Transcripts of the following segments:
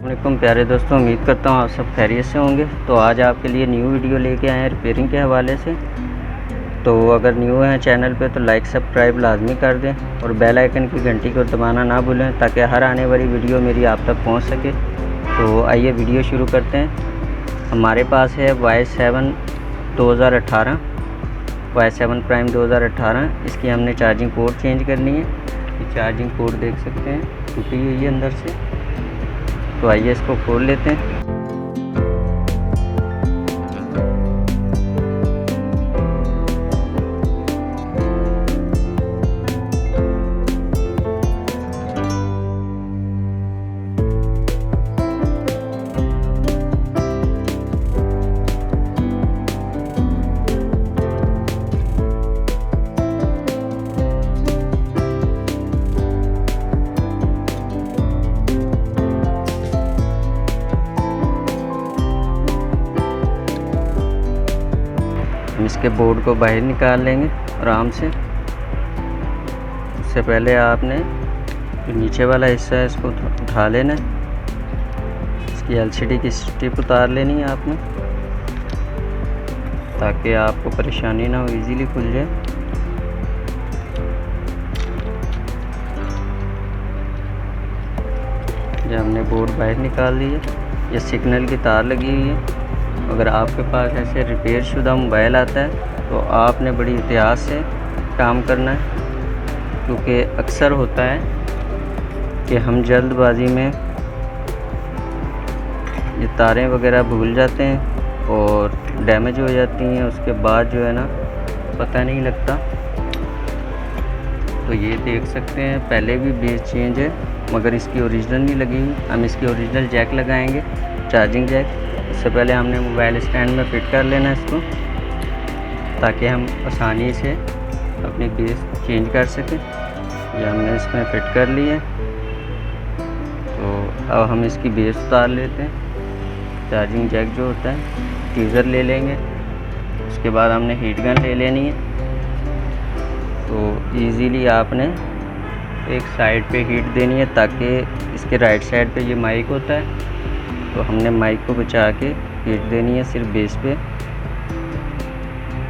वालेकुम प्यारे दोस्तों, उम्मीद करता हूँ आप सब खैरियत से होंगे। तो आज आपके लिए न्यू वीडियो लेके आए हैं रिपेयरिंग के हवाले से। तो अगर न्यू हैं चैनल पे तो लाइक सब्सक्राइब लाजमी कर दें और बेल आइकन की घंटी को दबाना ना भूलें ताकि हर आने वाली वीडियो मेरी आप तक पहुँच सके। तो आइए वीडियो शुरू करते हैं। हमारे पास है Y7 2018 Y7 प्राइम 2018। इसकी हमने चार्जिंग पोर्ट चेंज करनी है। ये चार्जिंग पोर्ट देख सकते हैं टूटी हुई है अंदर से। तो आइए इसको खोल लेते हैं। हम इसके बोर्ड को बाहर निकाल लेंगे आराम से। उससे पहले आपने जो नीचे वाला हिस्सा है इसको उठा लेना है। इसकी एलसीडी की स्ट्रिप उतार लेनी है आपने ताकि आपको परेशानी ना हो, इजीली खुल जाए। ये हमने बोर्ड बाहर निकाल ली है। ये सिग्नल की तार लगी हुई है। अगर आपके पास ऐसे रिपेयर शुदा मोबाइल आता है तो आपने बड़ी एहतियात से काम करना है, क्योंकि अक्सर होता है कि हम जल्दबाजी में ये तारें वगैरह भूल जाते हैं और डैमेज हो जाती हैं। उसके बाद जो है ना पता नहीं लगता। तो ये देख सकते हैं पहले भी बेस चेंज है मगर इसकी ओरिजिनल नहीं लगी हुई। हम इसकी ओरिजिनल जैक लगाएंगे, चार्जिंग जैक। उससे पहले हमने मोबाइल स्टैंड में फ़िट कर लेना इसको ताकि हम आसानी से अपनी बेस चेंज कर सकें। ये हमने इसमें फ़िट कर ली है। तो अब हम इसकी बेस उतार लेते हैं। चार्जिंग जैक जो होता है टीज़र ले लेंगे। उसके बाद हमने हीट गन ले लेनी है। तो इजीली आपने एक साइड पे हीट देनी है ताकि इसके राइट साइड पे ये माइक होता है, तो हमने माइक को बचा के हीट देनी है सिर्फ बेस पे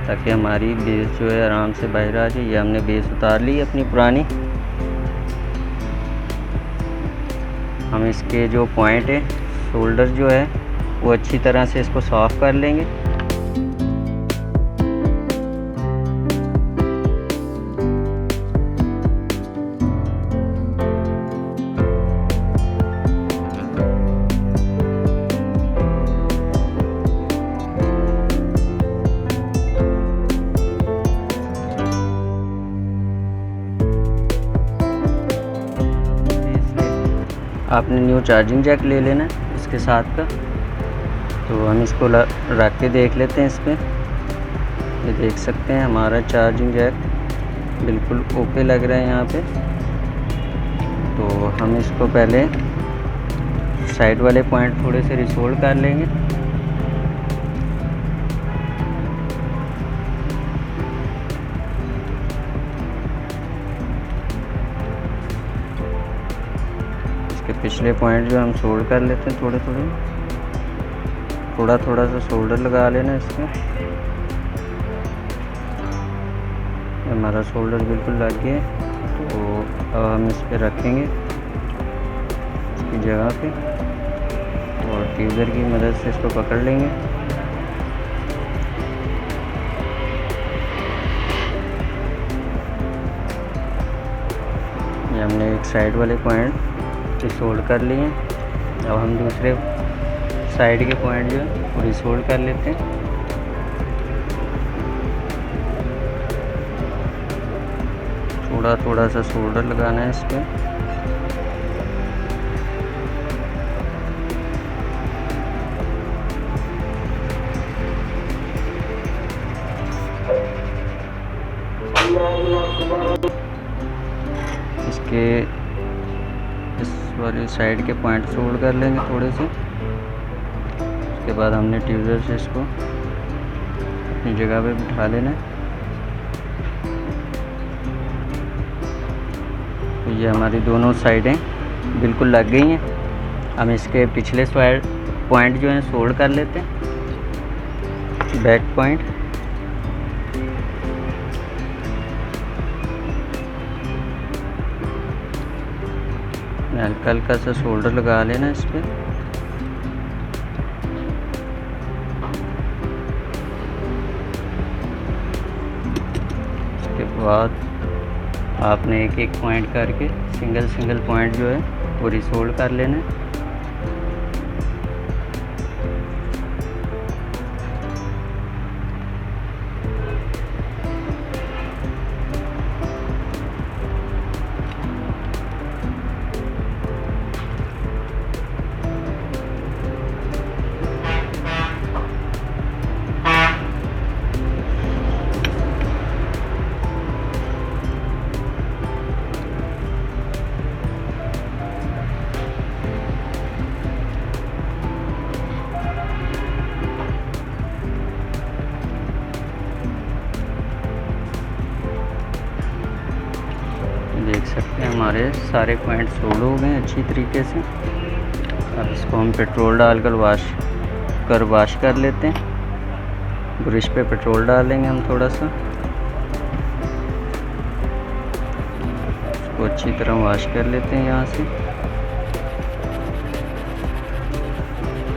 ताकि हमारी बेस जो है आराम से बाहर आ जाए। ये हमने बेस उतार ली अपनी पुरानी। हम इसके जो पॉइंट है शोल्डर जो है वो अच्छी तरह से इसको साफ़ कर लेंगे। आपने न्यू चार्जिंग जैक ले लेना है इसके साथ का। तो हम इसको रख के देख लेते हैं इस पर। ये देख सकते हैं हमारा चार्जिंग जैक बिल्कुल ओके लग रहा है यहाँ पे। तो हम इसको पहले साइड वाले पॉइंट थोड़े से रिसोल्व कर लेंगे। पिछले पॉइंट जो हम सोल्ड कर लेते हैं थोड़ा सा शोल्डर लगा लेना इसमें। हमारा शोल्डर बिल्कुल लग गया। तो अब हम इस पे रखेंगे इसकी जगह पे और टीज़र की मदद से इसको पकड़ लेंगे। ये हमने एक साइड वाले पॉइंट रिसोल्ड कर लिए। अब हम दूसरे साइड के पॉइंट जो है वो रिसोल्ड कर लेते हैं। थोड़ा सा शोल्डर लगाना है इस पर। इसके इस वाली साइड के पॉइंट सोल्ड कर लेंगे थोड़े से। उसके बाद हमने ट्यूज़र से इसको अपनी जगह पे बिठा लेना है। तो ये हमारी दोनों साइडें बिल्कुल लग गई हैं। हम इसके पिछले पॉइंट जो हैं सोल्ड कर लेते हैं, बैक पॉइंट। हल्का हल्का सा शोल्डर लगा लेना इस पर। उसके बाद आपने एक एक पॉइंट करके सिंगल पॉइंट जो है वो रिसोल्ड कर लेना है। देख सकते हैं हमारे सारे पॉइंट सोल्ड हो गए अच्छी तरीके से। अब इसको हम पेट्रोल डालकर वाश कर लेते हैं। ब्रश पे पेट्रोल डालेंगे हम थोड़ा सा, इसको अच्छी तरह वाश कर लेते हैं यहाँ से,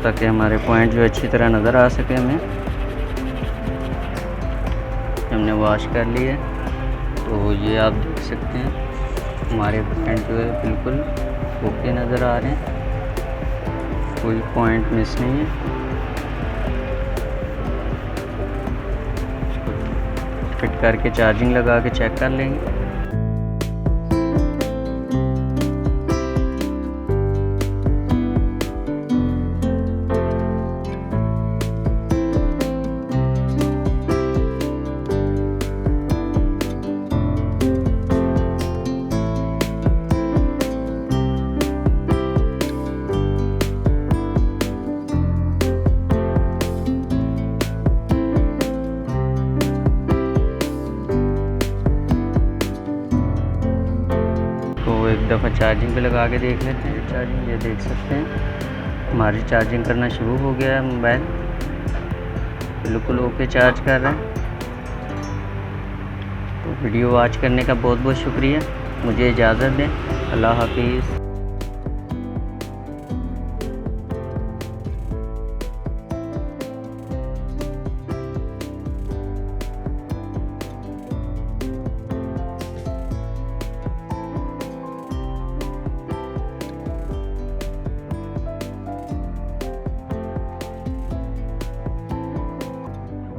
ताकि हमारे पॉइंट जो अच्छी तरह नज़र आ सके हमें। हमने वॉश कर लिया, तो ये आप देख सकते हैं हमारे पॉइंट जो है बिल्कुल ओके नज़र आ रहे हैं, कोई पॉइंट मिस नहीं है। इसको फिट करके चार्जिंग लगा के चेक कर लेंगे। एक दफ़ा चार्जिंग पे लगा के देख लेते हैं चार्जिंग। ये देख सकते हैं हमारी चार्जिंग करना शुरू हो गया है, मोबाइल बिल्कुल ओके चार्ज कर रहा है। तो वीडियो वॉच करने का बहुत बहुत शुक्रिया। मुझे इजाज़त दें। अल्लाह हाफिज़।